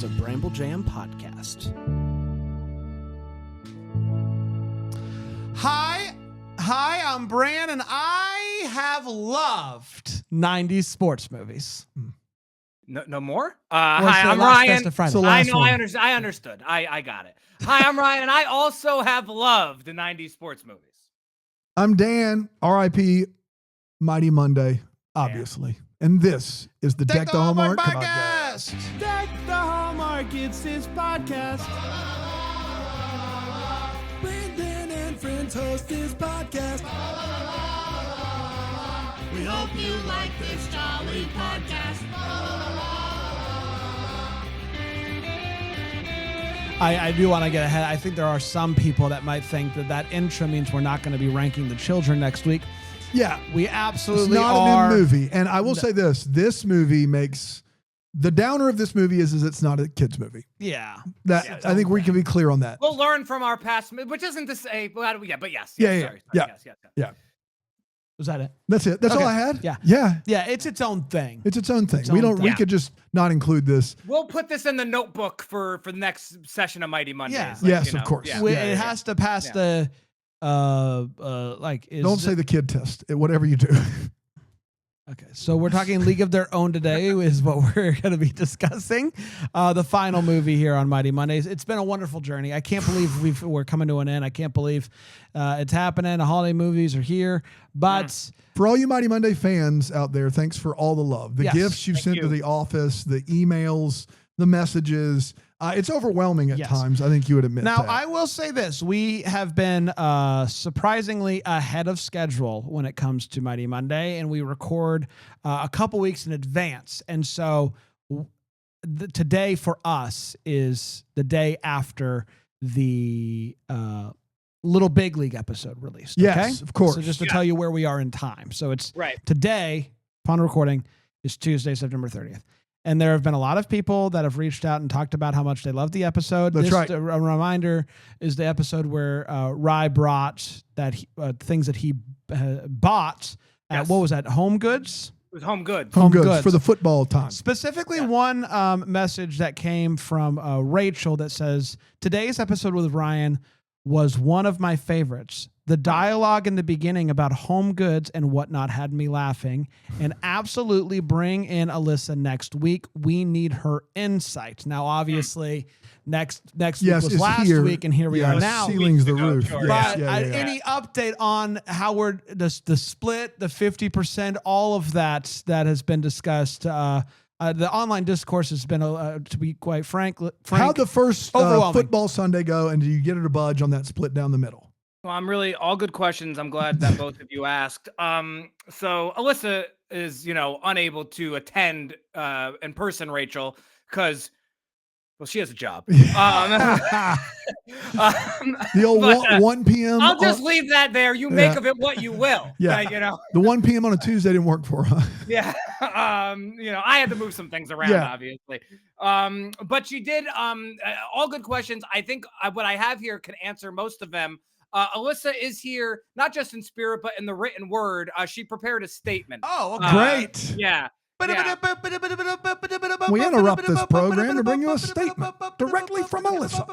is a Bramble Jam podcast. Hi, I'm Bran, and I have loved 90s sports movies. No more? Hi, I'm Ryan. I understood. I got it. Hi, I'm Ryan, and I also have loved the 90s sports movies. I'm Dan, R.I.P. Mighty Monday, obviously. And this is the Deck the Hallmark podcast. Deck the Hallmark, it's his podcast. Brandon and friends host this podcast. We hope you like this jolly podcast. I do want to get ahead. I think there are some people that might think that intro means we're not going to be ranking the children next week. Yeah. We absolutely are. It's not are. a new movie. And I will say this movie makes, the downer of this movie is it's not a kid's movie. Yeah. I think we can be clear on that. We'll learn from our past, which isn't to say, but yes. Yeah. Was that it? That's it. That's okay. all I had. Yeah. It's its own thing. It's its own thing. We could just not include this. We'll put this in the notebook for the next session of Mighty Mondays. Yeah. Yes, of course. Yeah. It has to pass the don't say the kid test. Whatever you do. Okay, so we're talking League of Their Own today is what we're going to be discussing. The final movie here on Mighty Mondays. It's been a wonderful journey. I can't believe we're coming to an end. I can't believe it's happening. The holiday movies are here. But for all you Mighty Monday fans out there, thanks for all the love. The gifts you've sent to the office, the emails, the messages. It's overwhelming at times. I think you would admit now, that. I will say this. We have been surprisingly ahead of schedule when it comes to Mighty Monday, and we record a couple weeks in advance. And so today for us is the day after the Little Big League episode released. Yes, okay? of course. So just to tell you where we are in time. So it's right. Today, upon recording, is Tuesday, September 30th. And there have been a lot of people that have reached out and talked about how much they love the episode. That's right. A reminder is the episode where Rye brought things that he bought at, what was that, Home Goods? It was Home Goods. Home Goods for the football time. Specifically, one message that came from Rachel that says, today's episode with Ryan was one of my favorites. The dialogue in the beginning about Home Goods and whatnot had me laughing, and absolutely bring in Alyssa next week. We need her insight. Now, obviously, next week was last week, and here we are now. Ceiling's the roof. Sure. But any update on how we're the split, the 50%, all of that has been discussed. The online discourse has been, to be quite frank, how'd the first football Sunday go, and do you get her to budge on that split down the middle? Well, I'm really all good questions. I'm glad that both of you asked. So Alyssa is, unable to attend in person, Rachel, because she has a job. The old 1 p.m. I'll just leave that there. You make of it what you will. Yeah. The 1 p.m. on a Tuesday didn't work for her. Yeah. I had to move some things around, obviously. But she did all good questions. I think what I have here can answer most of them. Alyssa is here, not just in spirit, but in the written word. She prepared a statement. Oh, okay. Great. Yeah. We interrupt this program to bring you a statement directly from Alyssa.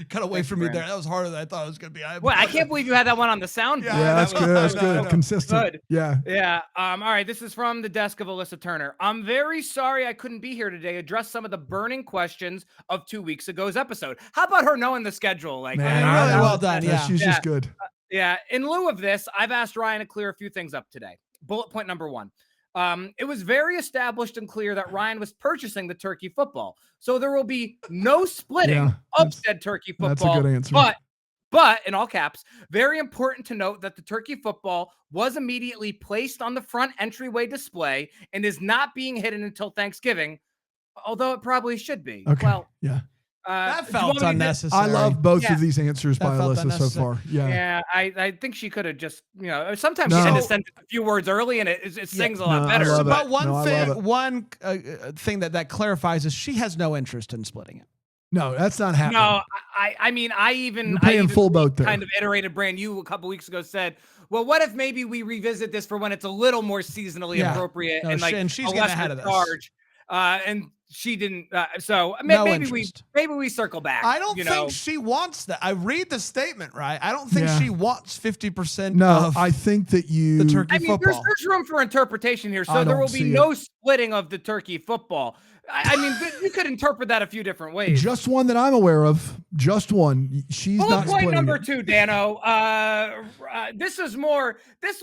Cut away from me there. That was harder than I thought it was going to be. Well, I can't believe you had that one on the sound. Yeah, that's good. That's good. Consistent. Good. Yeah. All right. This is from the desk of Alyssa Turner. I'm very sorry I couldn't be here today to address some of the burning questions of 2 weeks ago's episode. How about her knowing the schedule? Really well done. Yeah. She's just good. In lieu of this, I've asked Ryan to clear a few things up today. Bullet point number 1. It was very established and clear that Ryan was purchasing the turkey football. So there will be no splitting of said turkey football. That's a good answer. But in all caps, very important to note that the turkey football was immediately placed on the front entryway display and is not being hidden until Thanksgiving, although it probably should be. Okay. Well, that felt unnecessary. I love both of these answers by Alyssa so far. Yeah. I think she could have just, sometimes she had to send a few words early and it sings a lot better. But one thing that clarifies is she has no interest in splitting it. No, that's not happening. No, I mean, You're paying full boat there. Kind of iterated, Brand. You a couple weeks ago said, well, what if maybe we revisit this for when it's a little more seasonally appropriate and she's getting ahead of this. And she didn't. So maybe we circle back. I don't think she wants that. I read the statement right. I don't think she wants 50%. No, I think that the turkey football. There's room for interpretation here. So there will be no splitting of the turkey football. I mean, you could interpret that a few different ways. Just one that I'm aware of. Just one. She's not point number it. 2, Dano. This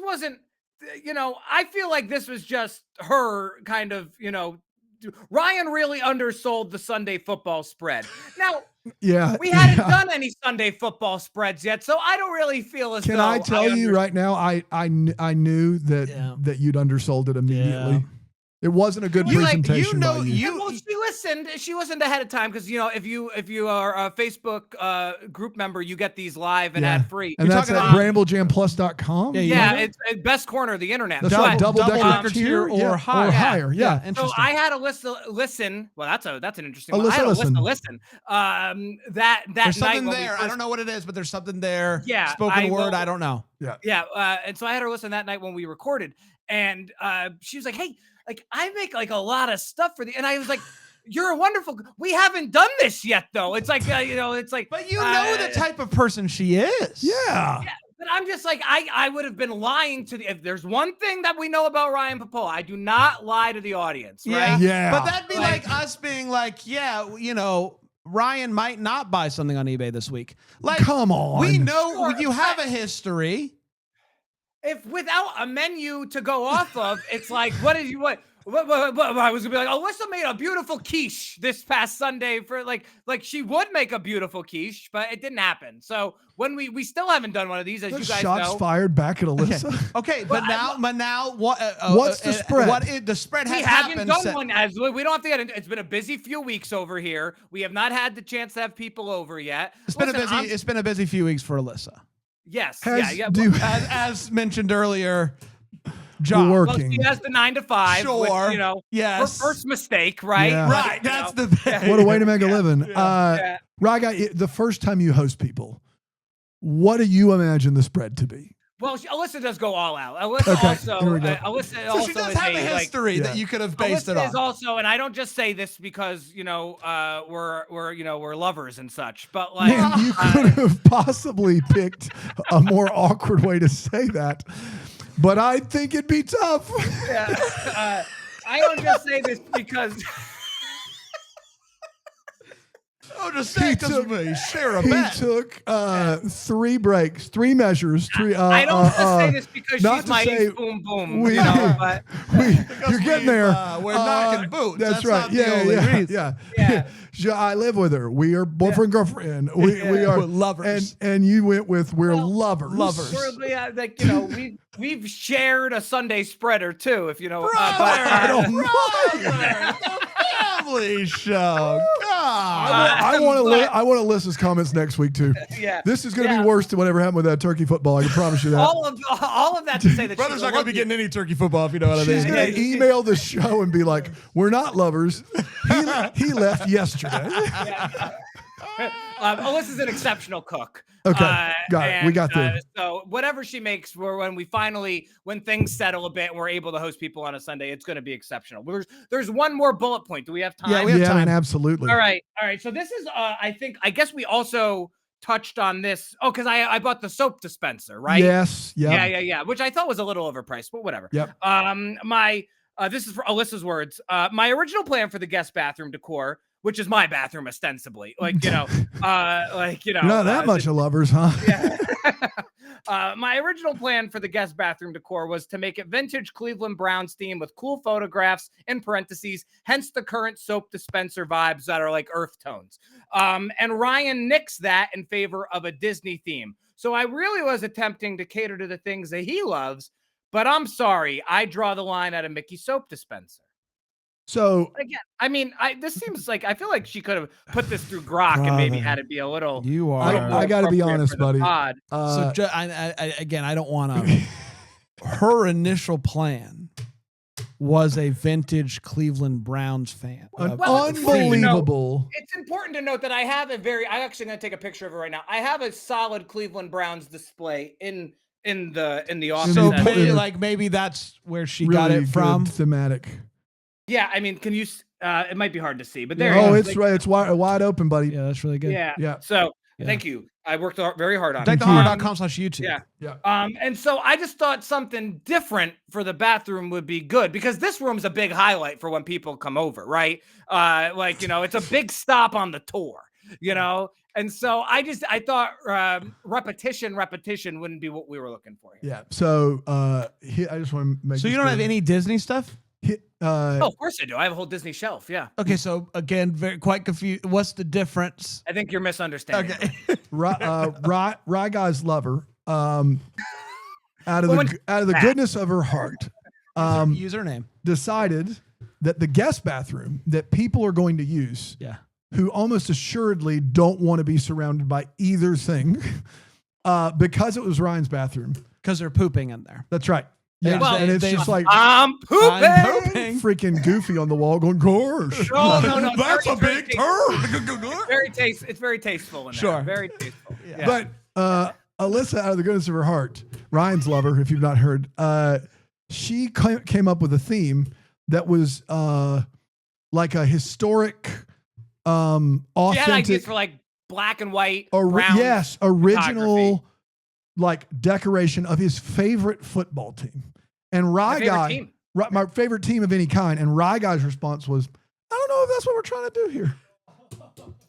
wasn't, I feel like this was just her kind of, Ryan really undersold the Sunday football spread. Now, we hadn't done any Sunday football spreads yet, so I don't really feel as though. Can I tell you right now, I knew that you'd undersold it immediately. Yeah. It wasn't a good presentation. Well, she listened ahead of time because if you are a Facebook group member, you get these live and ad free. And that's at BrambleJamPlus.com. It's best corner of the internet. That's right, double-decker tier or higher. Yeah. So I had Alyssa listen. Well, that's an interesting one. I had Alyssa listen. That there's something night there. I don't know what it is, but there's something there. Yeah, spoken word. I don't know. Yeah. And so I had her listen that night when we recorded, and she was like, "Hey, like I make like a lot of stuff for and I was like, you're a wonderful. We haven't done this yet, though. It's like it's like. But know the type of person she is. Yeah. But I'm just like I would have been lying to if there's one thing that we know about Ryan Popola, I do not lie to the audience. Right? Yeah. But that'd be like us being like, Ryan might not buy something on eBay this week. Like, come on. We know you have a history. If without a menu to go off of, it's like, what I was gonna be like, Alyssa made a beautiful quiche this past Sunday for like she would make a beautiful quiche, but it didn't happen. So when we still haven't done one of these, as you guys shots know. Fired back at Alyssa. Okay, but now what? What's the spread? The spread has happened. We haven't done one as we don't have to get into. It's been a busy few weeks over here. We have not had the chance to have people over yet. It's been a busy few weeks for Alyssa. Yes. As mentioned earlier, job. Working. Well, she has the 9 to 5. Sure. Which, yes. Her first mistake, right? Yeah. Right. That's the thing. What a way to make a living. Raga, the first time you host people, what do you imagine the spread to be? Well, Alyssa does go all out. Alyssa also she does have a history that you could have based it on. Is also, and I don't just say this because we're lovers and such, but like man, you could have possibly picked a more awkward way to say that, but I think it'd be tough. Yeah, I don't just say this because. Oh, just say it to me. Share a bet. He took 3 breaks, 3 measures. I don't just say this because she's my boom boom. You're getting there. We're knocking boots. That's right. Yeah. I live with her. We are boyfriend girlfriend. We are we're lovers. And you went with we're lovers. Lovers. We've shared a Sunday spread or two, if you know. Family show. I want Alyssa's comments next week too. Yeah, this is going to be worse than whatever happened with that turkey football. I can promise you that. All of that to say that brother's not going to be getting any turkey football if you know what I mean. She's going to email the show and be like, "We're not lovers. He left yesterday." Alyssa's an exceptional cook. Okay, got it. We got there. So whatever she makes, when things settle a bit and we're able to host people on a Sunday, it's going to be exceptional. There's one more bullet point. Do we have time? Yeah, we have time. Absolutely. All right. So this is, I guess we also touched on this. Oh, because I bought the soap dispenser, right? Yes. Yeah. Which I thought was a little overpriced, but whatever. Yep. This is for Alyssa's words. My original plan for the guest bathroom decor, which is my bathroom ostensibly, not that much of lovers, huh? Yeah. My original plan for the guest bathroom decor was to make it vintage Cleveland Browns theme with cool photographs in parentheses, hence the current soap dispenser vibes that are like earth tones. And Ryan nixed that in favor of a Disney theme. So I really was attempting to cater to the things that he loves, but I'm sorry, I draw the line at a Mickey soap dispenser. So again, I mean, this seems like I feel like she could have put this through Grok and maybe had it be a little. You are. I got to be honest, buddy. I don't want to. Her initial plan was a vintage Cleveland Browns fan. Unbelievable. It's important to note that I'm actually going to take a picture of it right now. I have a solid Cleveland Browns display in the office. So maybe that's where she got it from. Thematic. Yeah, I mean, can you? It might be hard to see, but there. Oh, it's right. It's wide open, buddy. Yeah, that's really good. Yeah. So thank you. I worked very hard on it. TechTheHorror.com/YouTube. Yeah. And so I just thought something different for the bathroom would be good because this room's a big highlight for when people come over, right? It's a big stop on the tour, And so I thought repetition wouldn't be what we were looking for here. Yeah. So I just want to make. So you don't have any Disney stuff? Of course I do. I have a whole Disney shelf. Yeah. Okay. So again, quite confused. What's the difference? I think you're misunderstanding. Okay. Rye Guy's lover. Out of the goodness of her heart, username decided that the guest bathroom that people are going to use, who almost assuredly don't want to be surrounded by either thing, because it was Ryan's bathroom. Because they're pooping in there. That's right. Yeah. And it's just like, I'm pooping. Freaking Goofy on the wall going, gosh. No. That's a big turd. It's very tasteful in there. Sure. Very tasteful. Yeah. But Alyssa, out of the goodness of her heart, Ryan's lover, if you've not heard, she came up with a theme that was like a historic, authentic. She had ideas for like black and white, brown original like decoration of his favorite football team. And my favorite team of any kind. And Rye Guy's response was, I don't know if that's what we're trying to do here.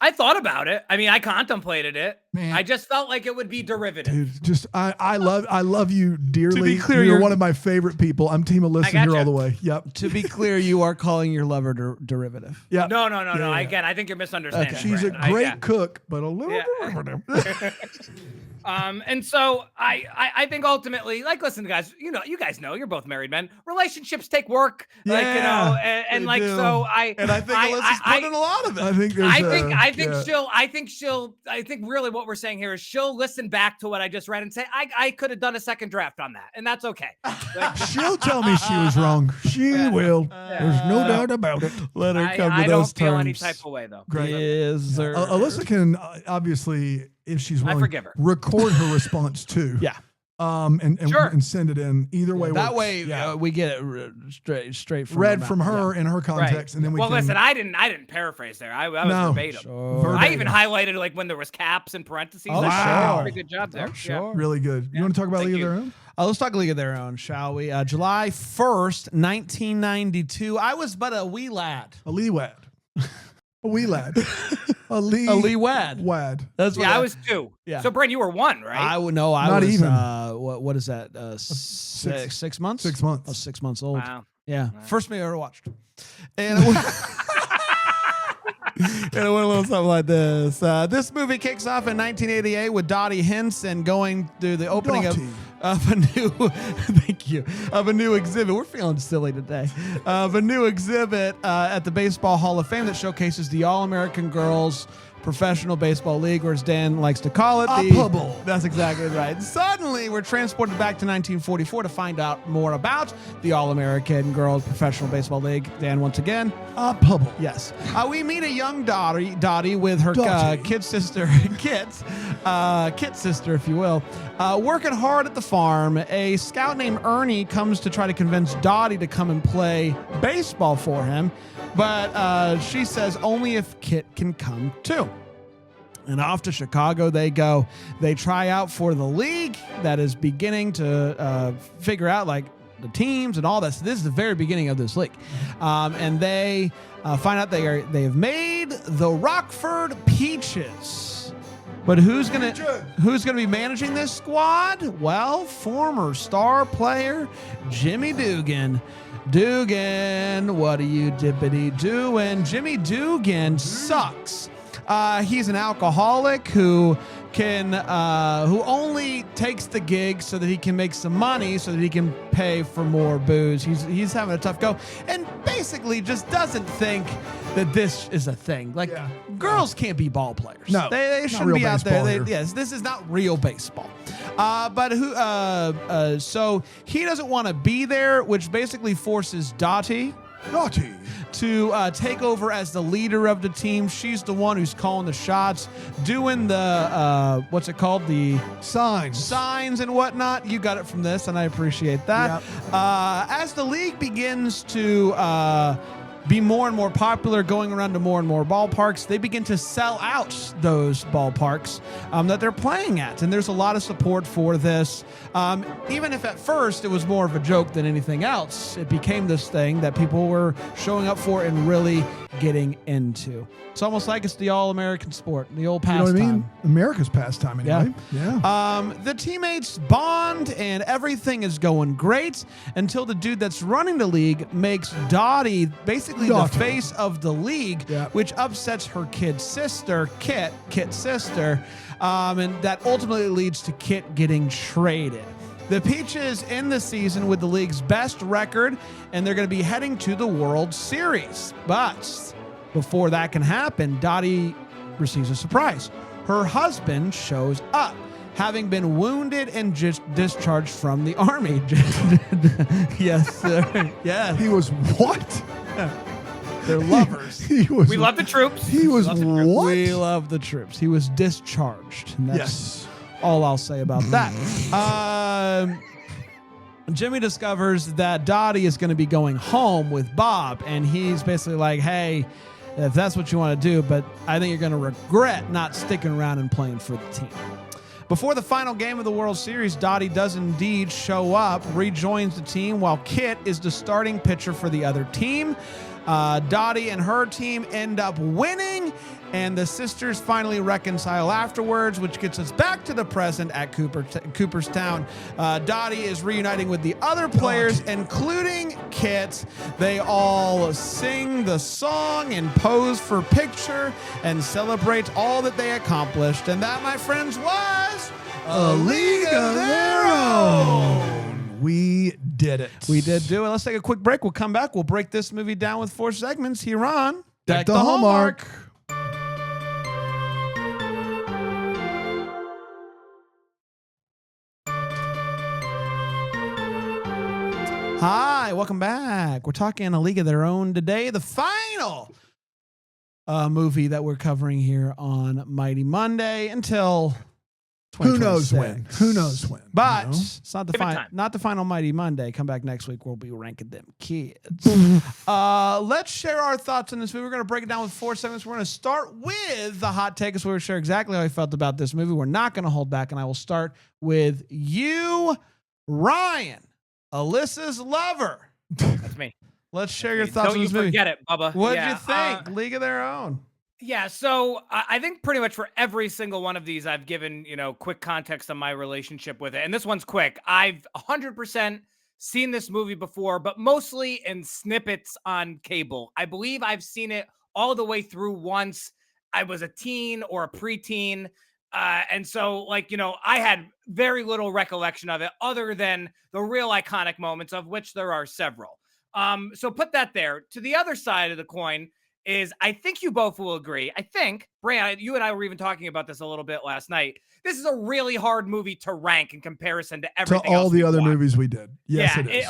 I thought about it. I mean, I contemplated it. Man. I just felt like it would be derivative. Dude, just I love you dearly. To be clear, you're one of my favorite people. I'm Team Alyssa here all the way. Yep. To be clear, you are calling your lover derivative. Yeah. No. Again, I think you're misunderstanding. Okay. She's a great cook, but a little derivative. And so I think ultimately, like, listen, guys, you guys know you're both married men. Relationships take work, so I think Alyssa's put in a lot of it. I think really what we're saying here is she'll listen back to what I just read and say I could have done a second draft on that, and that's okay. She'll tell me she was wrong. She will. There's no doubt about it. Let her come to those terms. I don't feel any type of way though. Great. Yes, sir. Alyssa can obviously, if she's willing, I forgive her. Record her response too. Yeah. And send it in. Either way. That works. way we get it straight from read from her in her context, and then we. Well, listen, I didn't paraphrase there. I was verbatim. Sure. I even highlighted like when there was caps and parentheses. Oh, wow. Pretty good job there. Sure. Really good. You want to talk about League of Their Own? Let's talk League of Their Own, shall we? July 1st, 1992. I was but a wee lad. A lee wad. A wee lad. A lee wad. Wad. That's what I was 2. Yeah. So Brent, you were 1, right? I would know. I Not was even. What is that? 6 months? 6 months. I was 6 months old. Wow. Yeah. Wow. First movie I ever watched. And it went, and it went a little something like this. This movie kicks off in 1988 with Dottie Hinson going through the opening of a new of a new exhibit. We're feeling silly today. Of a new exhibit at the Baseball Hall of Fame that showcases the All-American Girls Professional Baseball League, or as Dan likes to call it, that's exactly right. Suddenly, we're transported back to 1944 to find out more about the All-American Girls Professional Baseball League. Dan, once again, yes. We meet a young Dottie with her kid sister, Kit sister, if you will, working hard at the farm. A scout named Ernie comes to try to convince Dottie to come and play baseball for him. But she says only if Kit can come too. And off to Chicago they go. They try out for the league that is beginning to figure out like the teams and all this. This is the very beginning of this league. And they find out they have made the Rockford Peaches. But who's gonna be managing this squad? Well, former star player Jimmy Dugan. Dugan, what are you dippity doing? Jimmy Dugan sucks. He's an alcoholic who only takes the gig so that he can make some money so that he can pay for more booze. He's having a tough go and basically just doesn't think that this is a thing. Like girls can't be ball players. No, they shouldn't be out there. This is not real baseball. So he doesn't want to be there, which basically forces Dottie to take over as the leader of the team. She's the one who's calling the shots, doing the what's it called, the signs and whatnot. You got it from this, and I appreciate that. As the league begins to be more and more popular, going around to more and more ballparks, they begin to sell out those ballparks that they're playing at. And there's a lot of support for this. Even if at first it was more of a joke than anything else, it became this thing that people were showing up for and really getting into. It's almost like it's the all-American sport, the old pastime. You know what I mean? America's pastime anyway. Yeah. The teammates bond and everything is going great until the dude that's running the league makes Dottie basically the face of the league, which upsets her kid's sister, Kit's sister, and that ultimately leads to Kit getting traded. The Peaches end the season with the league's best record, and they're going to be heading to the World Series. But before that can happen, Dottie receives a surprise. Her husband shows up, having been wounded and just discharged from the army. Yes, sir. Yes. He was what? They're lovers. We love the troops. He was what? We love the troops. He was discharged. And that's all I'll say about that. Jimmy discovers that Dottie is going to be going home with Bob, and he's basically like, hey, if that's what you want to do, but I think you're going to regret not sticking around and playing for the team. Before the final game of the World Series, Dottie does indeed show up, rejoins the team, while Kit is the starting pitcher for the other team. Dottie and her team end up winning, and the sisters finally reconcile afterwards, which gets us back to the present at Cooperstown. Dottie is reuniting with the other players, including Kit. They all sing the song and pose for picture and celebrate all that they accomplished. And that, my friends, was A League of Their Own. We did it. We did do it. Let's take a quick break. We'll come back. We'll break this movie down with 4 segments here on Deck the Hallmark. Hi, welcome back. We're talking A League of Their Own today. The final movie that we're covering here on Mighty Monday until Who knows when? Who knows when? But you know? it's not the final Mighty Monday. Come back next week. We'll be ranking them kids. Let's share our thoughts on this movie. We're going to break it down with 4 segments. We're going to start with the hot take. So we're going to share exactly how I felt about this movie. We're not going to hold back, and I will start with you, Ryan, Alyssa's lover. That's me. Let's share your thoughts on this movie. Don't you forget it, Bubba. What did you think? League of Their Own. Yeah, so I think pretty much for every single one of these, I've given, quick context on my relationship with it. And this one's quick. I've 100% seen this movie before, but mostly in snippets on cable. I believe I've seen it all the way through once. I was a teen or a preteen. And so, I had very little recollection of it other than the real iconic moments, of which there are several. So put that there. To the other side of the coin is, I think you both will agree. I think, Bran, you and I were even talking about this a little bit last night. This is a really hard movie to rank in comparison to everything to all else the other watched. movies we did. Yes, it is.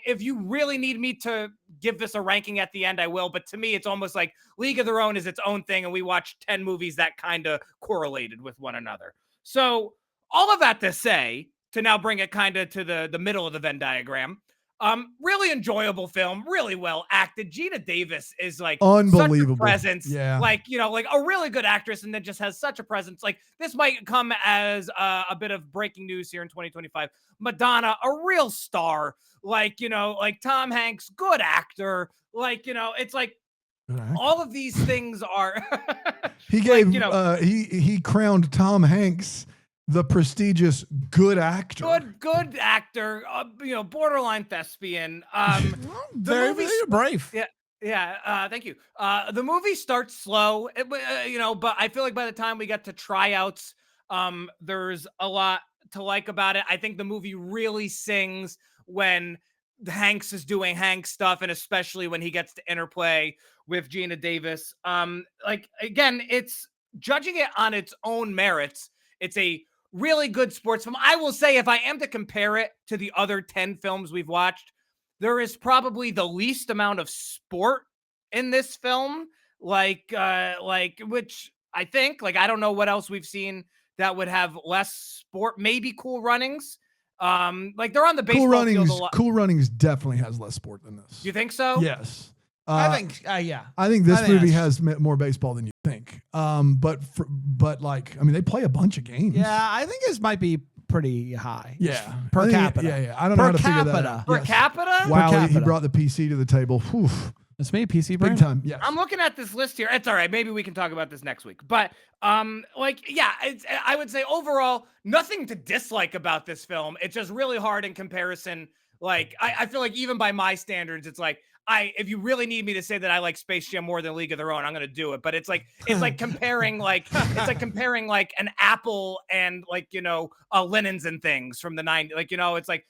If you really need me to give this a ranking at the end, I will. But to me, it's almost like League of Their Own is its own thing, and we watched 10 movies that kind of correlated with one another. So all of that to say, to now bring it kind of to the middle of the Venn diagram. Really enjoyable film, really well acted. Geena Davis is unbelievable such a presence. Yeah. A really good actress, and then just has such a presence. This might come as a bit of breaking news here in 2025. Madonna, a real star. Tom Hanks, good actor. It's like all of these things are. He gave he crowned Tom Hanks the prestigious good actor. Good actor, borderline thespian. Very brave. Yeah. Thank you. The movie starts slow, but I feel like by the time we get to tryouts, there's a lot to like about it. I think the movie really sings when Hanks is doing Hanks stuff, and especially when he gets to interplay with Geena Davis. Again, it's judging it on its own merits. It's a really good sports film. I will say, if I am to compare it to the other 10 films we've watched, there is probably the least amount of sport in this film. Which I think, I don't know what else we've seen that would have less sport. Maybe Cool Runnings. They're on the baseball field a lot. Cool Runnings definitely has less sport than this. You think so? Yes. I think, I think this movie that's- has more baseball than you think. But like, I mean, they play a bunch of games. Yeah, I think this might be pretty high. Yeah. Per I think- capita. Yeah. I don't know how to figure that out. Per Yes. capita? Wow, he capita. brought the PC to the table. Whew. That's me, PC Big brain. time. Yes. I'm looking at this list here. It's all right. Maybe we can talk about this next week. But I would say overall, nothing to dislike about this film. It's just really hard in comparison. Like, I feel like even by my standards, it's like if you really need me to say that I like Space Jam more than League of Their Own, I'm gonna do it. But it's like comparing like an Apple and Linens and Things from the 90s. Like, it's like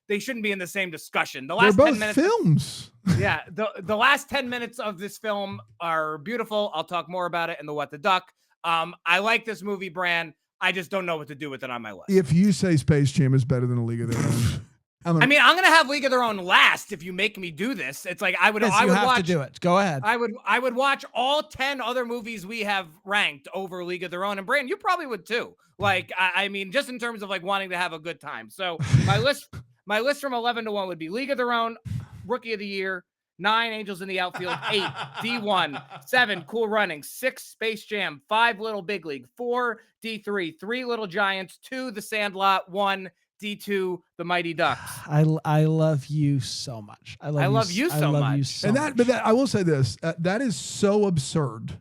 they shouldn't be in the same discussion. The last They're 10 both minutes films. yeah, the last 10 minutes of this film are beautiful. I'll talk more about it in the What the Duck. I like this movie, Bran. I just don't know what to do with it on my list. If you say Space Jam is better than A League of Their Own, I'm gonna have League of Their Own last if you make me do this. It's like I would Yes, I you would have watch to do it. Go ahead. I would watch all 10 other movies we have ranked over League of Their Own. And Bran, you probably would too. Like, I mean, just in terms of like wanting to have a good time. So my list from 11 to 1 would be League of Their Own, Rookie of the Year, 9 Angels in the Outfield, 8 D1, 7 Cool Runnings, 6 Space Jam, 5 Little Big League, 4 D3, 3 Little Giants, 2 The Sandlot, 1 D2 The Mighty Ducks. I love you so much. I love you so much. But I will say this: that is so absurd.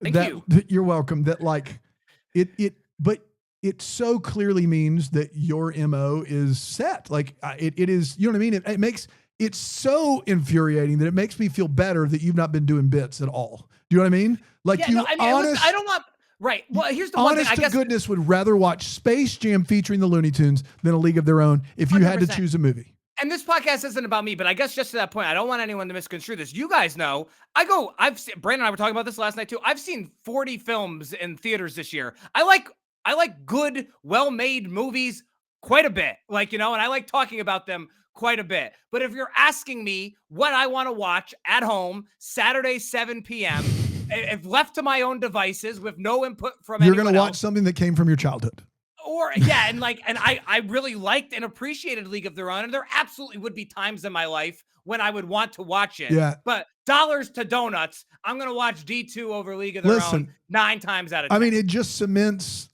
Thank you. You're welcome. That like but it so clearly means that your MO is set. Like it is. You know what I mean? It makes. It's so infuriating that it makes me feel better that you've not been doing bits at all. Do you know what I mean? Like I don't want. Right. Well, here's the one thing. Honest I guess to goodness would rather watch Space Jam featuring the Looney Tunes than A League of Their Own if you had to 100%. choose a movie. And this podcast isn't about me, but I guess just to that point, I don't want anyone to misconstrue this. You guys know, Brandon and I were talking about this last night too. I've seen 40 films in theaters this year. I like good, well-made movies quite a bit. Like, and I like talking about them quite a bit. But if you're asking me what I want to watch at home, Saturday, 7 p.m., if left to my own devices with no input from You're anyone going to watch else, something that came from your childhood. or yeah, and I really liked and appreciated League of Their Own, and there absolutely would be times in my life when I would want to watch it. Yeah. But dollars to donuts, I'm gonna watch D2 over League of Their Own 9 times out of 10. I mean, it just cements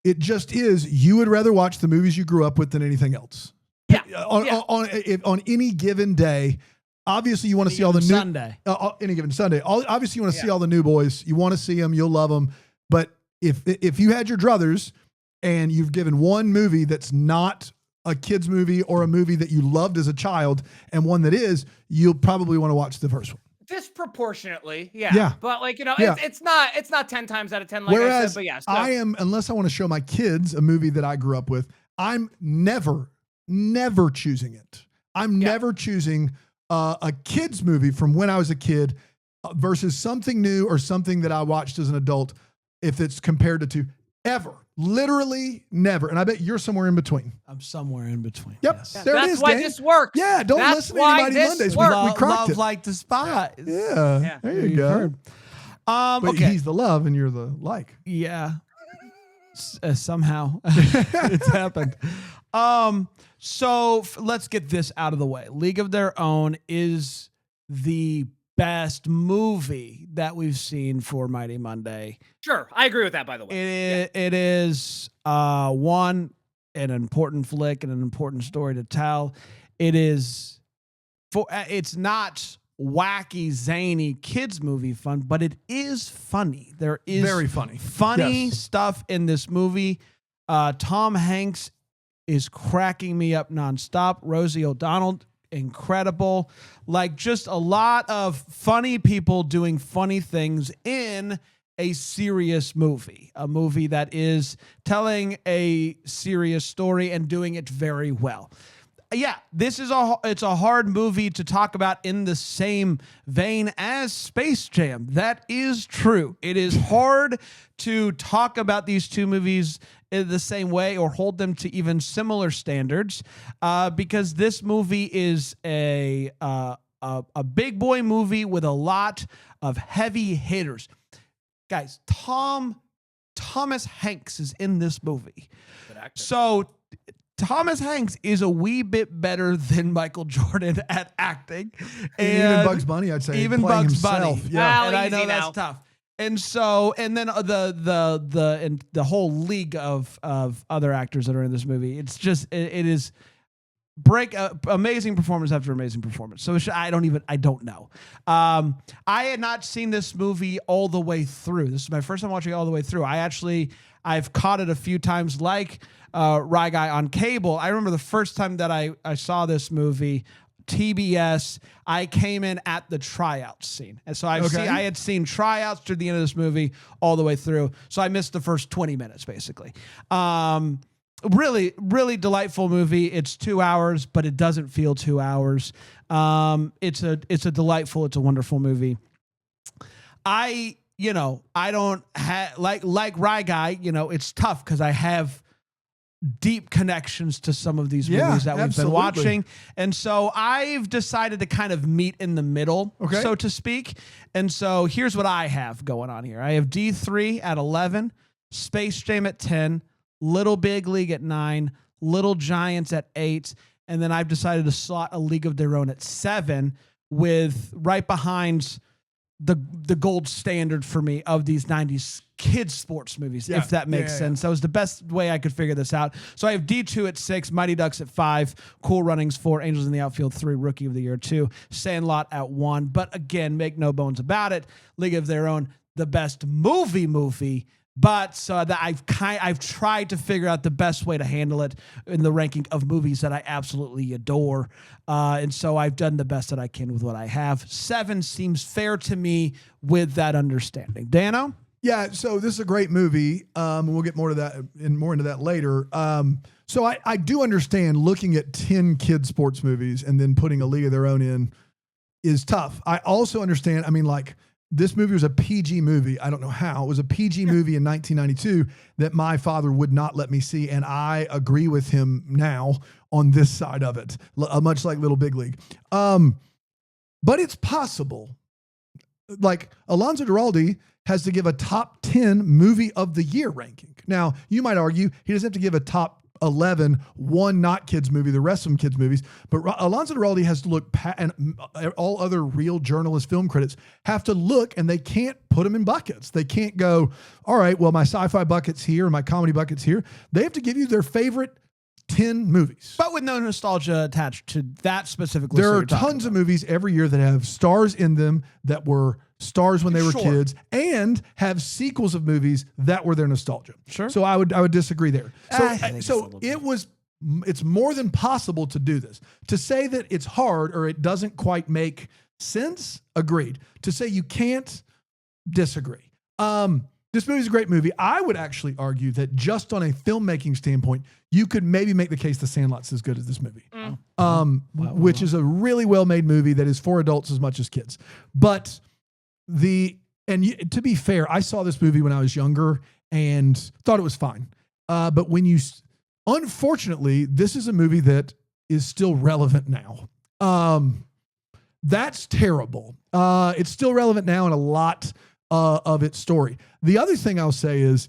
it just is. You would rather watch the movies you grew up with than anything else. Yeah. On any given day. Obviously, you want to see all the new Sunday. Any given Sunday. Obviously, you want to see all the new boys. You want to see them. You'll love them. But if you had your druthers and you've given one movie that's not a kid's movie or a movie that you loved as a child and one that is, you'll probably want to watch the first one. Disproportionately, yeah. Yeah. But Yeah. it's not 10 times out of 10 like Whereas I said, but yeah. So, I am, unless I want to show my kids a movie that I grew up with, I'm never choosing it. I'm never choosing a kid's movie from when I was a kid versus something new or something that I watched as an adult, if it's compared to two. Ever. Literally never. And I bet you're somewhere in between. I'm somewhere in between. Yep. Yes. There it that's is, why gang. this works. Yeah, don't That's listen to why anybody this Mondays. We works. crocked Love it. like the spies. Yeah. There you go. Heard. But Okay. he's the love and you're the like. Yeah. Somehow it's happened. So let's get this out of the way. League of Their Own is the best movie that we've seen for Mighty Monday. Sure, I agree with that. By the way, It is an important flick and an important story to tell. It's not wacky, zany kids movie fun, but it is funny. There is Very funny. Yes. stuff in this movie. Tom Hanks is cracking me up nonstop. Rosie O'Donnell, incredible. Like, just a lot of funny people doing funny things in a serious movie, a movie that is telling a serious story and doing it very well. Yeah, this is it's a hard movie to talk about in the same vein as Space Jam. That is true. It is hard to talk about these two movies in the same way or hold them to even similar standards, because this movie is a big boy movie with a lot of heavy hitters. Guys, Thomas Hanks is in this movie. So Thomas Hanks is a wee bit better than Michael Jordan at acting. And even Bugs Bunny, I'd say. Even playing Bugs himself. Bunny. Yeah. Well, And I know easy that's now. tough. And so, and then the whole league of other actors that are in this movie, it's just, it is amazing performance after amazing performance. So I don't know. I had not seen this movie all the way through. This is my first time watching it all the way through. I've caught it a few times, like Rye Guy on cable. I remember the first time that I saw this movie, TBS, I came in at the tryouts scene. And so I had seen tryouts to the end of this movie all the way through. So I missed the first 20 minutes, basically. Really, really delightful movie. It's 2 hours, but it doesn't feel 2 hours. It's a wonderful movie. I don't have like Rye Guy, it's tough because I have deep connections to some of these movies that we've been watching. And so I've decided to kind of meet in the middle, so to speak. And so here's what I have going on here. I have D3 at 11, Space Jam at 10, Little Big League at 9, Little Giants at 8, and then I've decided to slot A League of Their Own at 7, with right behind the gold standard for me of these 90s kids sports movies, if that makes sense. That was the best way I could figure this out. So I have D2 at 6, Mighty Ducks at 5, Cool Runnings 4, Angels in the Outfield 3, Rookie of the Year 2, Sandlot at 1. But again, make no bones about it, League of Their Own, the best movie. But so that I've tried to figure out the best way to handle it in the ranking of movies that I absolutely adore. And so I've done the best that I can with what I have. 7 seems fair to me with that understanding. Dano? Yeah, so this is a great movie. And we'll get more to that and more into that later. So I do understand looking at 10 kid sports movies and then putting A League of Their Own in is tough. I also understand, this movie was a PG movie. I don't know how. It was a PG movie in 1992 that my father would not let me see, and I agree with him now on this side of it, much like Little Big League. But it's possible. Like, Alonso Duralde has to give a top 10 movie of the year ranking. Now, you might argue he doesn't have to give a top 11, one not kids movie, the rest of them kids movies. But Alonso Duralde has to look, and all other real journalist film critics have to look, and they can't put them in buckets. They can't go, all right, well, my sci-fi bucket's here, and my comedy bucket's here. They have to give you their favorite 10 movies. But with no nostalgia attached to that specific list. There are tons of movies every year that have stars in them that were stars when they were kids, and have sequels of movies that were their nostalgia. Sure. So I would disagree there. So it's more than possible to do this. To say that it's hard or it doesn't quite make sense, agreed. To say you can't, disagree. This movie is a great movie. I would actually argue that just on a filmmaking standpoint, you could maybe make the case The Sandlot's as good as this movie, which is a really well-made movie that is for adults as much as kids. But to be fair, I saw this movie when I was younger and thought it was fine. But unfortunately, this is a movie that is still relevant now. That's terrible. It's still relevant now in a lot of its story. The other thing I'll say is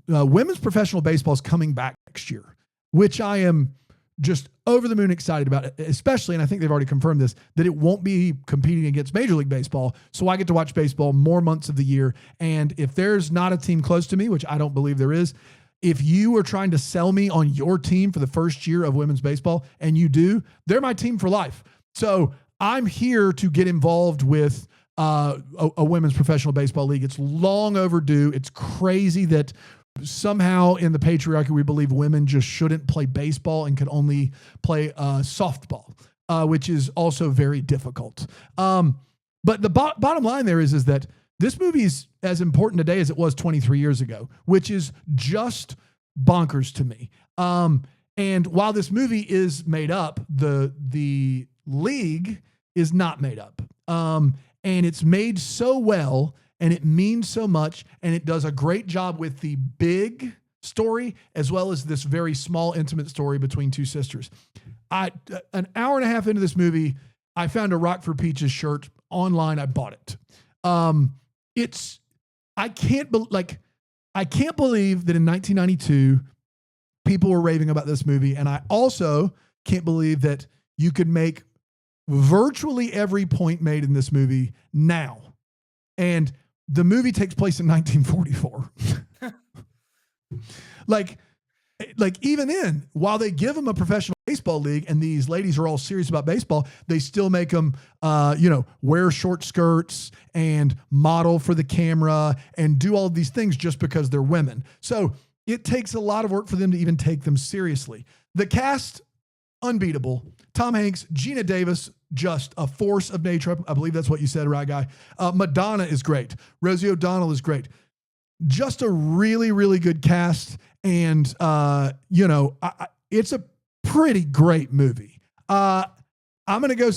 women's professional baseball is coming back next year, which I am just over the moon excited about it, especially, and I think they've already confirmed this, that it won't be competing against Major League Baseball. So I get to watch baseball more months of the year. And if there's not a team close to me, which I don't believe there is, if you are trying to sell me on your team for the first year of women's baseball, and you do, they're my team for life. So I'm here to get involved with a women's professional baseball league. It's long overdue. It's crazy that somehow in the patriarchy, we believe women just shouldn't play baseball and can only play softball, which is also very difficult. But the bottom line there is that this movie is as important today as it was 23 years ago, which is just bonkers to me. And while this movie is made up, the league is not made up. And it's made so well, and it means so much, and it does a great job with the big story as well as this very small, intimate story between two sisters. An hour and a half into this movie, I found a Rockford Peaches shirt online. I bought it. I can't believe that in 1992, People were raving about this movie. And I also can't believe that you could make virtually every point made in this movie now. And the movie takes place in 1944. Like even then, while they give them a professional baseball league and these ladies are all serious about baseball, they still make them, wear short skirts and model for the camera and do all of these things just because they're women. So it takes a lot of work for them to even take them seriously. The cast, unbeatable. Tom Hanks, Geena Davis, just a force of nature. I believe that's what you said, right, guy? Madonna is great. Rosie O'Donnell is great. Just a really, really good cast. And, it's a pretty great movie. I'm going to go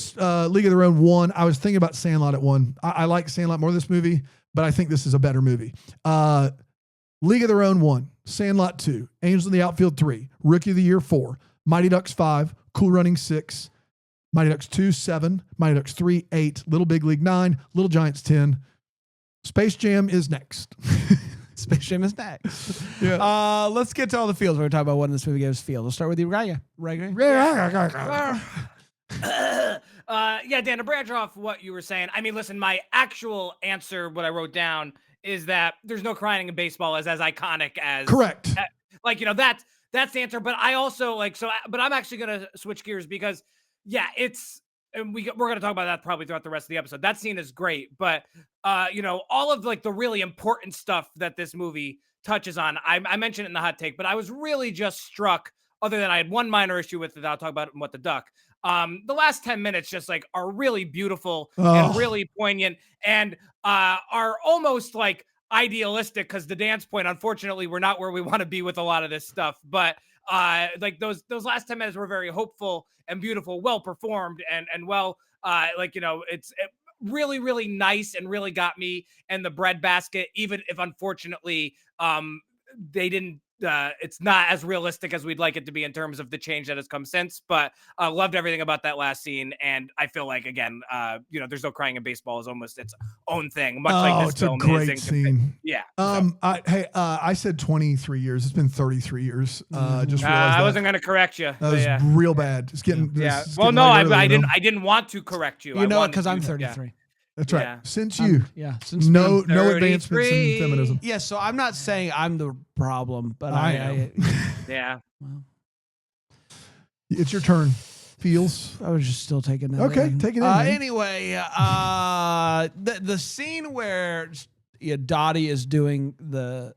League of Their Own 1. I was thinking about Sandlot at 1. I like Sandlot more than this movie, but I think this is a better movie. League of Their Own 1, Sandlot 2, Angels in the Outfield 3, Rookie of the Year 4, Mighty Ducks 5, Cool Running 6, Mighty Ducks 2, 7, Mighty Ducks 3, 8, Little Big League 9, Little Giants 10. Space Jam is next. Space Jam is next. Yeah. Let's get to all the feels. We're talking about what this movie gives feel. We'll start with you, Raya. Dan, to branch off what you were saying, I mean, listen, my actual answer, what I wrote down, is that there's no crying in baseball as iconic as... Correct. That's the answer. But I also but I'm actually going to switch gears because, and we're going to talk about that probably throughout the rest of the episode. That scene is great, but all of the really important stuff that this movie touches on, I mentioned it in the hot take, but I was really just struck, other than I had one minor issue with it, I'll talk about it in What the Duck. The last 10 minutes just are really beautiful and really poignant and are almost idealistic, because the dance point, unfortunately, we're not where we want to be with a lot of this stuff, but those last 10 minutes were very hopeful and beautiful, well performed, and well, it's really, really nice and really got me in the breadbasket, even if unfortunately they didn't it's not as realistic as we'd like it to be in terms of the change that has come since, but loved everything about that last scene. And I feel like, again, there's no crying in baseball is almost its own thing, much like this film. It's a great scene. Yeah. I said 23 years. It's been 33 years. Just realized I wasn't going to correct you. That was real bad. It's getting, Well, no, I didn't want to correct you. You know it, because I'm 33. Yeah. That's right. Yeah. Since no advancements in feminism. Yeah, so I'm not saying I'm the problem, but I am. Yeah. Well, it's your turn. Feels. I was just still taking that. Okay, take it in. Anyway, the scene where Dottie is doing the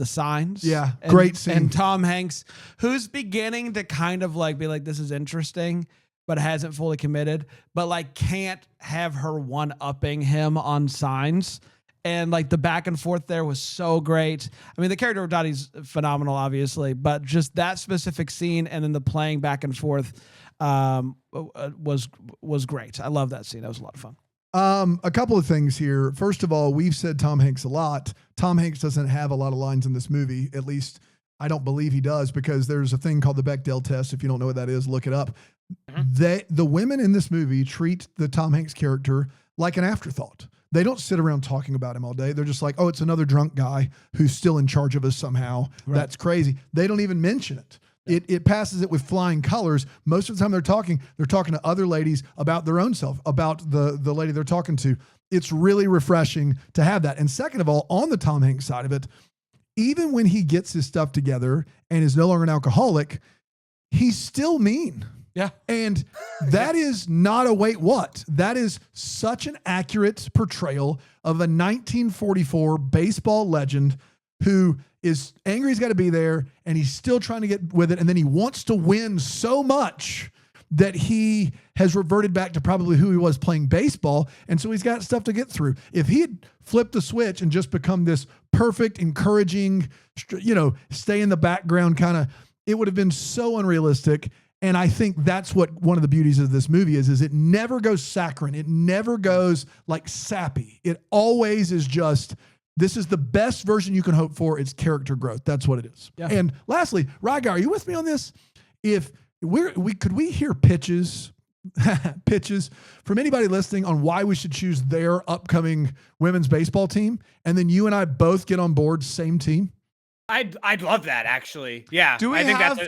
signs. Yeah, great scene. And Tom Hanks, who's beginning to kind of be like, this is interesting, but hasn't fully committed, but can't have her one-upping him on signs. And the back and forth there was so great. I mean, the character of Dottie's phenomenal, obviously, but just that specific scene and then the playing back and forth was great. I love that scene. That was a lot of fun. A couple of things here. First of all, we've said Tom Hanks a lot. Tom Hanks doesn't have a lot of lines in this movie. At least I don't believe he does, because there's a thing called the Bechdel test. If you don't know what that is, look it up. The women in this movie treat the Tom Hanks character like an afterthought. They don't sit around talking about him all day. They're just like, oh, it's another drunk guy who's still in charge of us somehow. Right. That's crazy. They don't even mention it. Yeah. It passes it with flying colors. Most of the time they're talking to other ladies about their own self, about the lady they're talking to. It's really refreshing to have that. And second of all, on the Tom Hanks side of it, even when he gets his stuff together and is no longer an alcoholic, he's still mean. Yeah. And that is not a wait what. That is such an accurate portrayal of a 1944 baseball legend who is angry he's got to be there, and he's still trying to get with it. And then he wants to win so much that he has reverted back to probably who he was playing baseball. And so he's got stuff to get through. If he had flipped the switch and just become this perfect, encouraging, stay in the background kind of, it would have been so unrealistic. And I think that's what one of the beauties of this movie is it never goes saccharine. It never goes sappy. It always is just, this is the best version you can hope for. It's character growth. That's what it is. Yeah. And lastly, Rygar, are you with me on this? If could we hear pitches from anybody listening on why we should choose their upcoming women's baseball team? And then you and I both get on board, same team. I'd love that actually. Yeah. Do we I think have?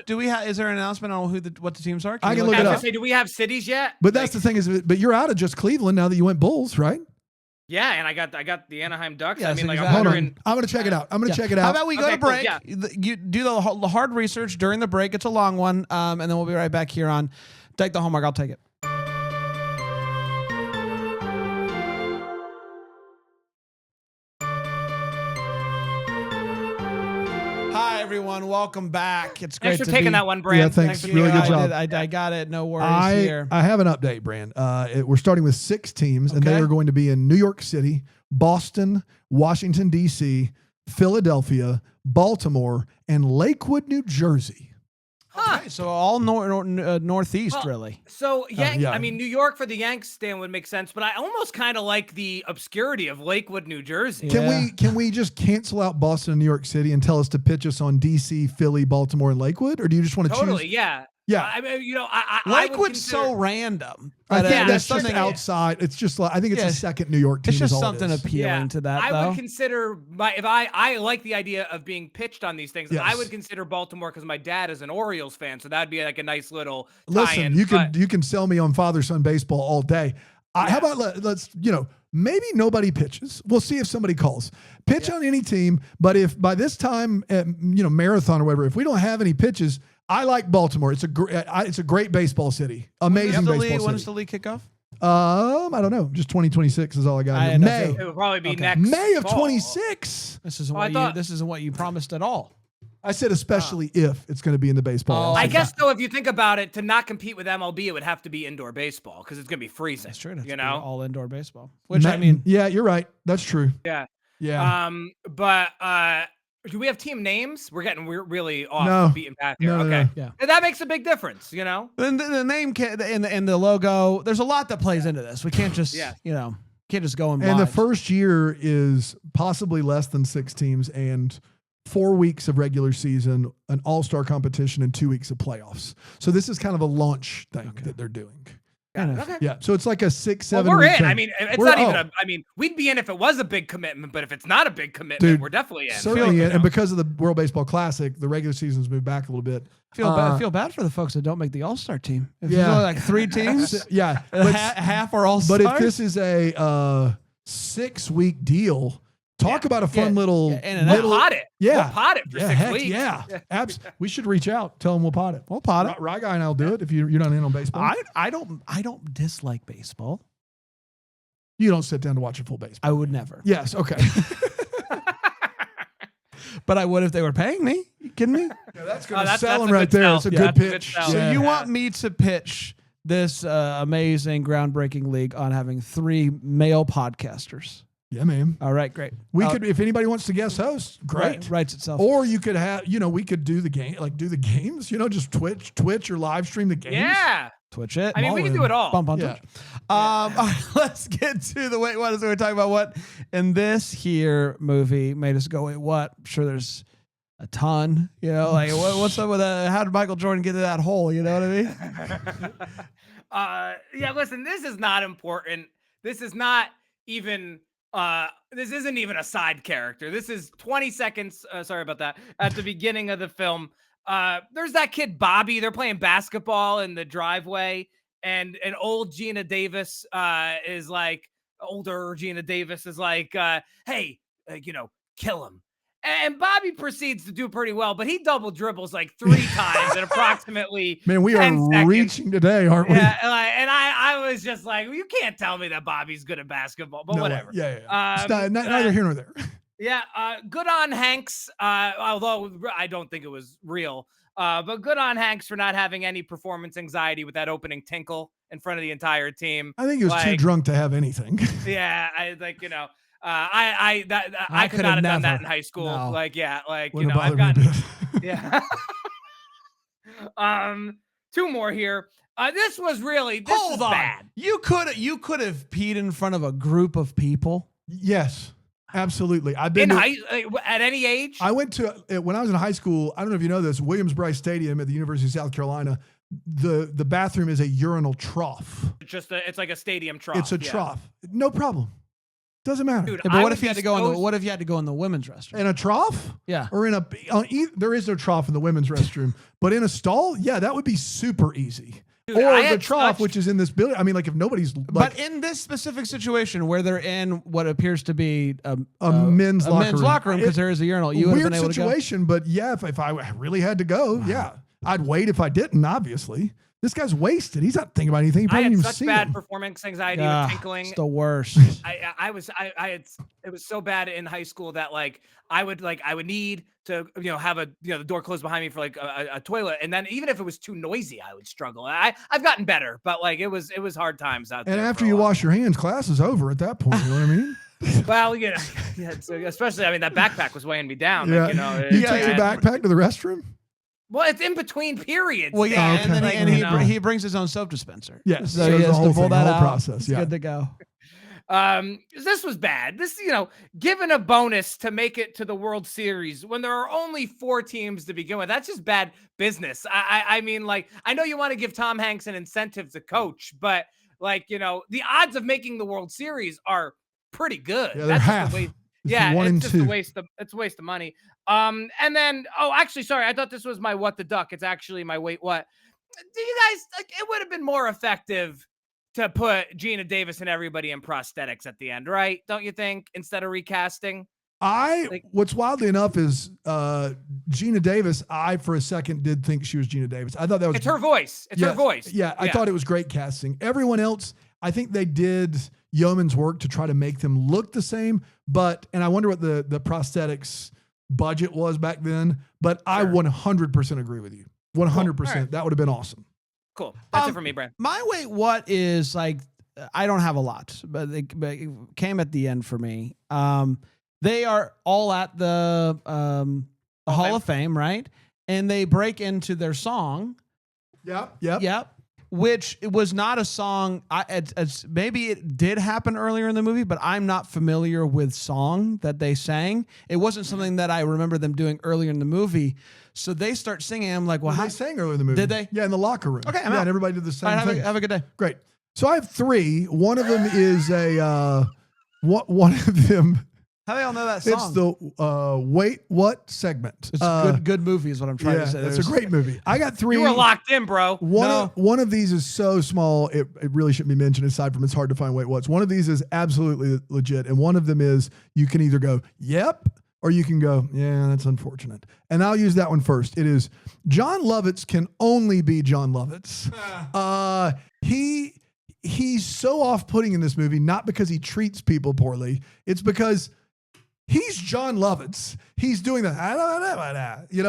Is there an announcement on what the teams are? I can you look I it was up. gonna say, do we have cities yet? But that's the thing but you're out of just Cleveland now that you went Bulls, right? Yeah, and I got the Anaheim Ducks. Yes, I mean, like exactly. I'm Hold wondering. on. I'm going to check it out. How about we go Okay, to cool, break? yeah. You do the hard research during the break. It's a long one, and then we'll be right back here on Take the Homework. I'll take it. Hi everyone, welcome back. It's great Thanks for to taking be. that one, Brand. Yeah, thanks. Thank Really you. good job. I got it. No worries here. I have an update, Brand. We're starting with 6 teams, and they Okay. are going to be in New York City, Boston, Washington, D.C., Philadelphia, Baltimore, and Lakewood, New Jersey. Okay, so all northeast, Well, really. So yeah. I mean, New York for the Yanks stand would make sense, but I almost kind of like the obscurity of Lakewood, New Jersey. Yeah. Can we just cancel out Boston and New York City and tell us to pitch us on D.C., Philly, Baltimore, and Lakewood? Or do you just want to Totally, choose? yeah. Yeah. I mean, I would Lakewood's consider- so random. I But, think yeah, that's that's just something- outside. It's just like, I think it's Yeah. a second New York team. It's just is all it something is. appealing to that, I though. would consider I like the idea of being pitched on these things. I Yes. would consider Baltimore because my dad is an Orioles fan, so that'd be like a nice little Listen, tie-in. you can sell me on father-son baseball all day. How about let's maybe nobody pitches. We'll see if somebody calls. Pitch on any team, but if by this time marathon or whatever, if we don't have any pitches, I like Baltimore. It's a great baseball city. Amazing baseball When does city. the league kick off? I don't know. Just 2026 is all I got. I here. know, May. It would probably be Okay. next May of fall. 26. This isn't Oh, I thought- this isn't what you promised at all. I said especially if it's going to be in the baseball. Oh, I aspect. guess though, if you think about it, to not compete with MLB, it would have to be indoor baseball because it's gonna be freezing. That's true. That's You know. all indoor baseball. Which I mean, yeah, you're right. That's true. Yeah. Yeah. But do we have team names? We're really off No. the beaten path here. No, Okay. Yeah. And that makes a big difference, then the name and the logo. There's a lot that plays into this. We can't just Yeah. can't just go and And the blind. first year is possibly less than 6 teams and 4 weeks of regular season, an all-star competition, and 2 weeks of playoffs. So this is kind of a launch thing that they're doing. Kind of. Okay. Yeah. So it's like a 6, Well, 7 we're week in. thing. I mean, it's We're- not even I mean, we'd be in if it was a big commitment, but if it's not a big commitment, Dude, we're definitely in. certainly You in. know? And because of the World Baseball Classic, the regular season's moved back a little bit. Feel bad for the folks that don't make the All-Star team. If Yeah. there's only like 3 teams, Yeah. half are All-Stars. But if this is a 6-week deal, talk about a fun little and We'll little. pot it. Yeah. We'll pot it for Yeah, 6 heck weeks. yeah. We should reach out. Tell them we'll pot it. We'll pot it. Rye Guy and I'll do it if you're not in on baseball. I don't dislike baseball. You don't sit down to watch a full baseball. I would never. Yes. Okay. But I would if they were paying me. You kidding me? Yeah, that's Oh, that's sell a them good right there. sell. It's a Yeah, good that's a good pitch. sell. So Yeah. you want me to pitch this amazing, groundbreaking league on having 3 male podcasters? Yeah, man. All right, great. We could, if anybody wants to guest host, great. Writes itself. Or you could have, we could do the game, do the games, just Twitch or live stream the games. Yeah. Twitch it. I mean, we can do it all. Bump on Yeah. Twitch. All right, let's get to the wait. What is it? We're talking about what in this here movie made us go, wait, what? I'm sure there's a ton, what's up with that? How did Michael Jordan get to that hole? You know what I mean? Yeah, listen, this is not important. This is not even this isn't even a side character. This is 20 seconds, sorry about that, at the beginning of the film. There's that kid Bobby. They're playing basketball in the driveway, and an old Geena Davis is like, older Geena Davis is like, hey, kill him. And Bobby proceeds to do pretty well, but he double dribbles like 3 times in approximately Man, we 10 are seconds. reaching today, aren't we? Yeah, and I was just like, you can't tell me that Bobby's good at basketball, but No, whatever. Yeah. It's neither here nor there. Yeah, good on Hanks, although I don't think it was real. But good on Hanks for not having any performance anxiety with that opening tinkle in front of the entire team. I think he was too drunk to have anything. Yeah, I I could could've not have done that never. in high school. No. Wouldn't have I've bothered me a gotten bit. yeah. 2 more here. This was really Hold on. bad. You could have peed in front of a group of people. Yes, absolutely. I've In been at any age. I went to when I was in high school. I don't know if you know this. Williams-Brice Stadium at the University of South Carolina. The bathroom is a urinal trough. It's like a stadium trough. It's a yeah. trough. No problem. Doesn't matter. Dude, Yeah, but what if you had to go in the what if you had to go in the women's restroom? In a trough? Yeah. Or there is no trough in the women's restroom, but in a stall, yeah, that would be super easy. Dude, or the trough, which is in this building. I mean, like if nobody's but in this specific situation where they're in what appears to be a men's locker room because there is a urinal, you would have been able situation, to go. but yeah, if I really had to go, yeah, I'd wait if I didn't. Obviously, this guy's wasted. He's not thinking about anything. He I probably had didn't such even see bad him. performance anxiety with tinkling. It's the worst. It was so bad in high school that I would need to have the door closed behind me for a toilet, and then even if it was too noisy, I would struggle. I've gotten better, but it was hard times out there. And after you wash your hands, class is over at that point. You know what I mean? Well, yeah. So especially, that backpack was weighing me down. Yeah. You took your backpack to the restroom? Well, it's in between periods. Well, yeah, okay. and then he brings his own soap dispenser. Yes. So he has to pull that out. Process. Yeah. Good to go. This was bad. This, given a bonus to make it to the World Series when there are only 4 teams to begin with, that's just bad business. I mean, I know you want to give Tom Hanks an incentive to coach, but the odds of making the World Series are pretty good. Yeah, they're half. It's just a waste of money. And then, actually, sorry, I thought this was my what the duck. It's actually my wait what. Do you guys it would have been more effective to put Geena Davis and everybody in prosthetics at the end, right? Don't you think? Instead of recasting. What's wildly enough is Geena Davis. I for a second did think she was Geena Davis. I thought that was it's her voice. It's her voice. Yeah, I thought it was great casting. Everyone else, I think they did yeoman's work to try to make them look the same. And I wonder what the prosthetics budget was back then. But sure. I 100% agree with you. 100%. Cool. Right. That would have been awesome. Cool. That's it for me, Brand. My wait what is I don't have a lot, but it came at the end for me. They are all at the Hall of Fame, right? And they break into their song. Yep. Which was not a song. Maybe it did happen earlier in the movie, but I'm not familiar with song that they sang. It wasn't something that I remember them doing earlier in the movie. So they start singing. I'm like, well, they sang earlier in the movie. Did they? Yeah, in the locker room. Okay, and everybody did the same thing. Have a good day. Great. So I have 3. One of them is one of them. How do they all know that song? It's the wait what segment. It's good movie is what I'm trying to say. It's a great movie. I got 3. You were locked in, bro. One of these is so small it really shouldn't be mentioned. Aside from it's hard to find wait what's. One of these is absolutely legit, and one of them is you can either go yep or you can go yeah, that's unfortunate. And I'll use that one first. It is Jon Lovitz can only be Jon Lovitz. He's so off-putting in this movie, not because he treats people poorly. It's because he's Jon Lovitz. He's doing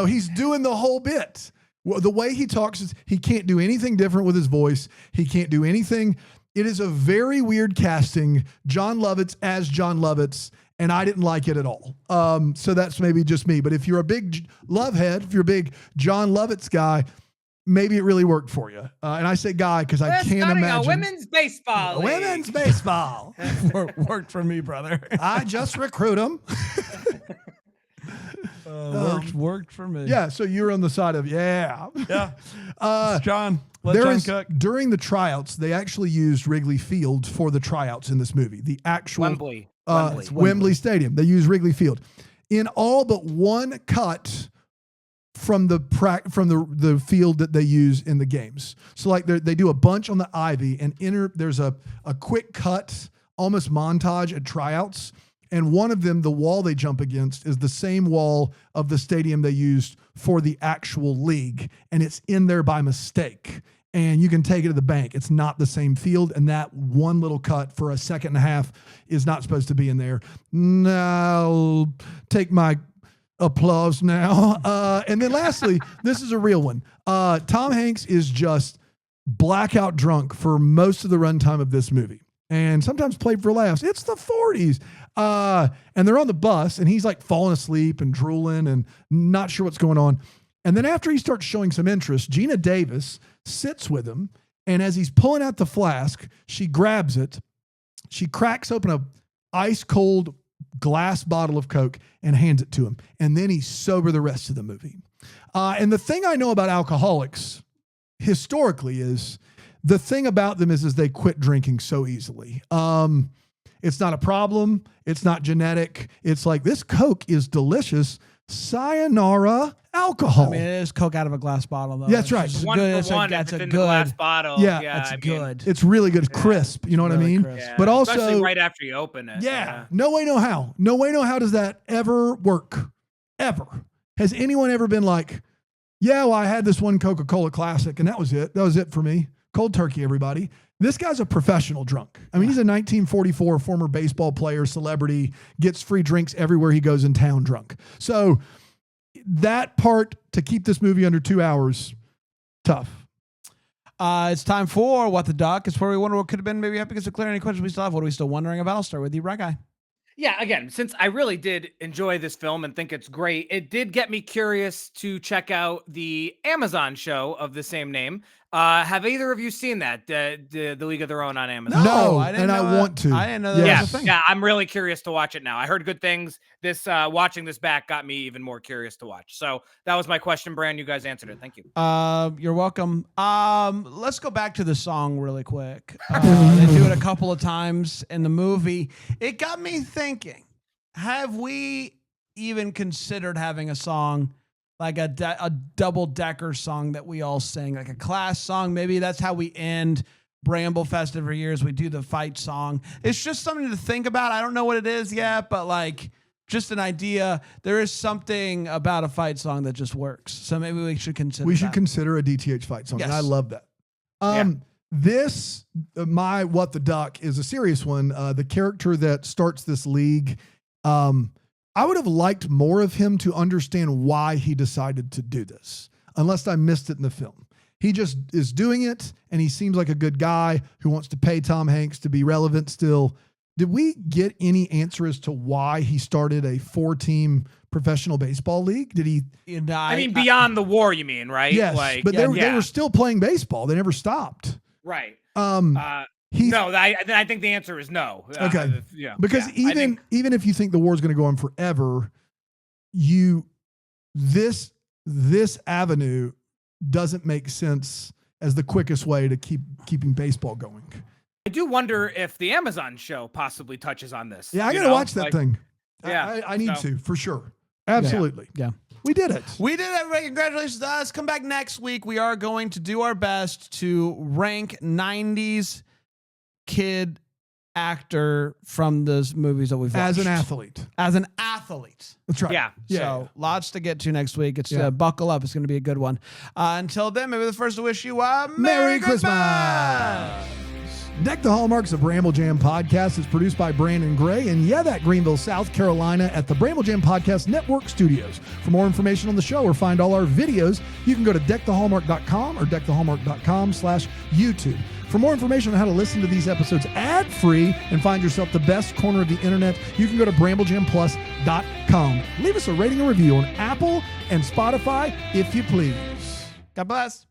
he's doing the whole bit. The way he talks is he can't do anything different with his voice. He can't do anything. It is a very weird casting, Jon Lovitz as Jon Lovitz, and I didn't like it at all. So that's maybe just me. But if you're a big Lovehead, if you're a big Jon Lovitz guy, maybe it really worked for you. And I say guy because I can't imagine. Women's baseball league. Women's baseball. Worked for me, brother. I just recruit them. Worked for me. Yeah, so you're on the side of, yeah. John. Let John cook. During the tryouts, they actually used Wrigley Field for the tryouts in this movie. The actual Wembley Stadium. They used Wrigley Field. In all but one cut from the field that they use in the games. So they do a bunch on the Ivy and there's a quick cut, almost montage at tryouts. And one of them, the wall they jump against is the same wall of the stadium they used for the actual league. And it's in there by mistake. And you can take it to the bank. It's not the same field. And that one little cut for a second and a half is not supposed to be in there. Now, take my applause now. And then lastly, this is a real one. Tom Hanks is just blackout drunk for most of the runtime of this movie. And sometimes played for laughs. It's the 40s. And they're on the bus and he's falling asleep and drooling and not sure what's going on. And then after he starts showing some interest, Geena Davis sits with him. And as he's pulling out the flask, she grabs it. She cracks open a ice cold glass bottle of Coke and hands it to him. And then he's sober the rest of the movie. And the thing I know about alcoholics historically is the thing about them is they quit drinking so easily. It's not a problem. It's not genetic. It's like, this Coke is delicious. Sayonara alcohol. I mean, it is Coke out of a glass bottle, though. Yeah, that's right. One for one, if it's in the glass bottle. Yeah, That's good. It's really good. It's crisp. You know what I Really mean? crisp. Yeah, But also, especially right after you open it. yeah, no way, no how. No way, no how does that ever work? Ever. Has anyone ever been like, yeah, well, I had this one Coca-Cola Classic and that was it. That was it for me. Cold turkey, everybody. This guy's a professional drunk. I mean, he's a 1944 former baseball player, celebrity, gets free drinks everywhere he goes in town drunk. So that part, to keep this movie under 2 hours, tough. It's time for What the Duck. It's where we wonder what could have been. Maybe because to clear any questions we still have. What are we still wondering about? I'll start with you, right guy. Yeah, again, since I really did enjoy this film and think it's great, it did get me curious to check out the Amazon show of the same name. Have either of you seen that, the League of Their Own on Amazon? No, I didn't and know I want to. I didn't know that Yeah, was a thing. yeah, I'm really curious to watch it now. I heard good things. This watching this back got me even more curious to watch. So that was my question, Bran. You guys answered it. Thank you. You're welcome. Let's go back to the song really quick. They do it a couple of times in the movie. It got me thinking, have we even considered having a song like a double-decker song that we all sing, like a class song? Maybe that's how we end Bramble Fest every year, is we do the fight song. It's just something to think about. I don't know what it is yet, but like just an idea. There is something about a fight song that just works. So maybe we should consider We should that. consider a DTH fight song. Yes. And I love that. This, my What the Duck, is a serious one. The character that starts this league, I would have liked more of him to understand why he decided to do this, unless I missed it in the film. He just is doing it, and he seems like a good guy who wants to pay Tom Hanks to be relevant still. Did we get any answer as to why he started a 4-team professional baseball league? Did he? I mean, beyond the war, you mean, right? Yes, Like, but they were still playing baseball. They never stopped. right. No, I think the answer is no. Okay. Yeah. Because even if you think the war is going to go on forever, this avenue doesn't make sense as the quickest way to keeping baseball going. I do wonder if the Amazon show possibly touches on this. Yeah, I got to watch that thing. Yeah, I need to, for sure. Absolutely. Yeah. We did it. We did it, everybody. Congratulations to us. Come back next week. We are going to do our best to rank 90s kid actor from those movies that we've watched. As an athlete. That's right. Yeah. So lots to get to next week. It's buckle up. It's going to be a good one. Until then, maybe the first to wish you a Merry Christmas. Deck the Hallmarks of Bramble Jam Podcast is produced by Brandon Gray and that Greenville, South Carolina at the Bramble Jam Podcast Network Studios. For more information on the show or find all our videos, you can go to deckthehallmark.com or deckthehallmark.com/YouTube. For more information on how to listen to these episodes ad-free and find yourself the best corner of the internet, you can go to bramblejamplus.com. Leave us a rating and review on Apple and Spotify if you please. God bless.